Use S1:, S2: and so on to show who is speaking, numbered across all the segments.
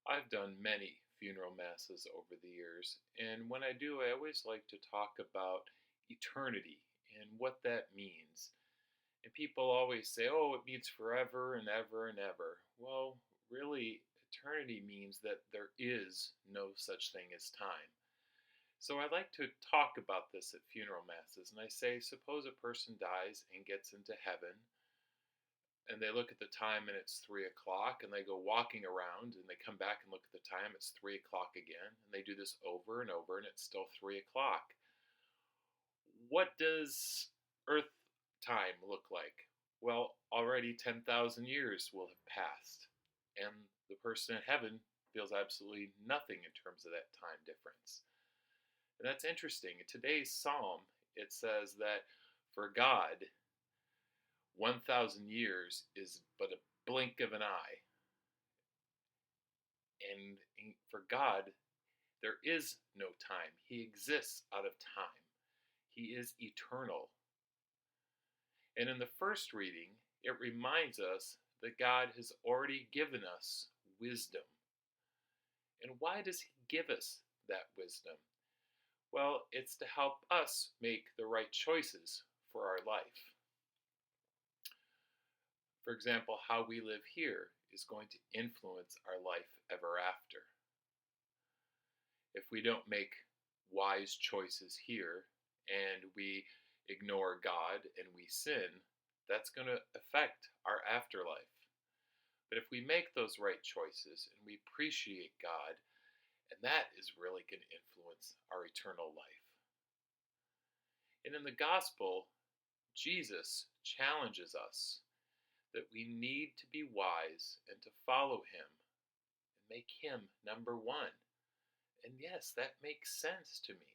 S1: I've done many funeral masses over the years, and when I do, I always like to talk about eternity and what that means. And people always say, oh, it means forever and ever and ever. Well, really, eternity means that there is no such thing as time. So I like to talk about this at funeral masses, and I say, suppose a person dies and gets into heaven and they look at the time and it's 3 o'clock, and they go walking around and they come back and look at the time, it's 3 o'clock again, and they do this over and over and it's still 3 o'clock. What does Earth time look like? Well, already 10,000 years will have passed, and the person in heaven feels absolutely nothing in terms of that time difference. And that's interesting. In today's psalm, it says that for God, 1,000 years is but a blink of an eye. And for God, there is no time. He exists out of time. He is eternal. And in the first reading, it reminds us that God has already given us wisdom. And why does He give us that wisdom? Well, it's to help us make the right choices for our life. For example, how we live here is going to influence our life ever after. If we don't make wise choices here and we ignore God and we sin, that's going to affect our afterlife. But if we make those right choices and we appreciate God, and that is really going to influence our eternal life. And in the gospel, Jesus challenges us that we need to be wise and to follow Him and make Him number one. And yes, that makes sense to me.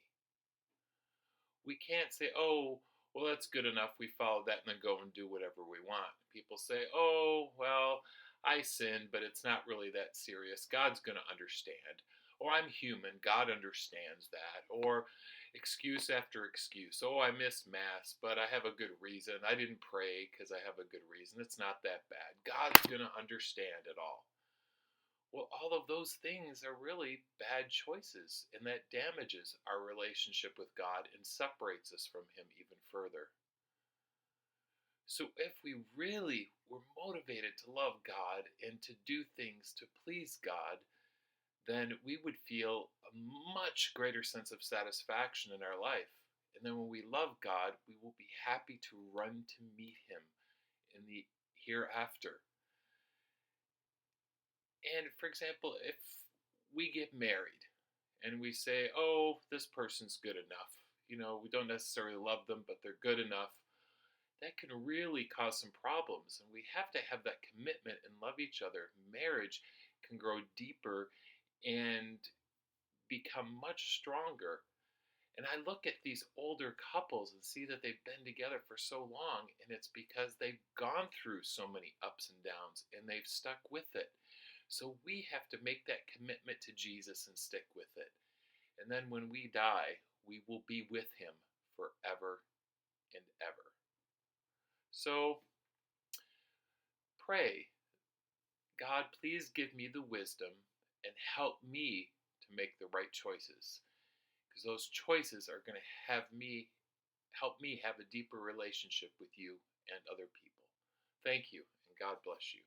S1: We can't say, oh, well, that's good enough. We follow that and then go and do whatever we want. People say, oh, well, I sinned, but it's not really that serious. God's going to understand. Or I'm human. God understands that. Or excuse after excuse. Oh, I missed Mass, but I have a good reason. I didn't pray because I have a good reason. It's not that bad. God's going to understand it all. Well, all of those things are really bad choices, and that damages our relationship with God and separates us from Him even further. So, if we really were motivated to love God and to do things to please God, then we would feel a much greater sense of satisfaction in our life. And then when we love God, we will be happy to run to meet Him in the hereafter. And for example, if we get married and we say, oh, this person's good enough, we don't necessarily love them, but they're good enough, that can really cause some problems. And we have to have that commitment and love each other. Marriage can grow deeper and become much stronger. And I look at these older couples and see that they've been together for so long, and it's because they've gone through so many ups and downs and they've stuck with it. So we have to make that commitment to Jesus and stick with it. And then when we die, we will be with Him forever and ever. So pray, God, please give me the wisdom and help me to make the right choices. Because those choices are going to help me have a deeper relationship with you and other people. Thank you, and God bless you.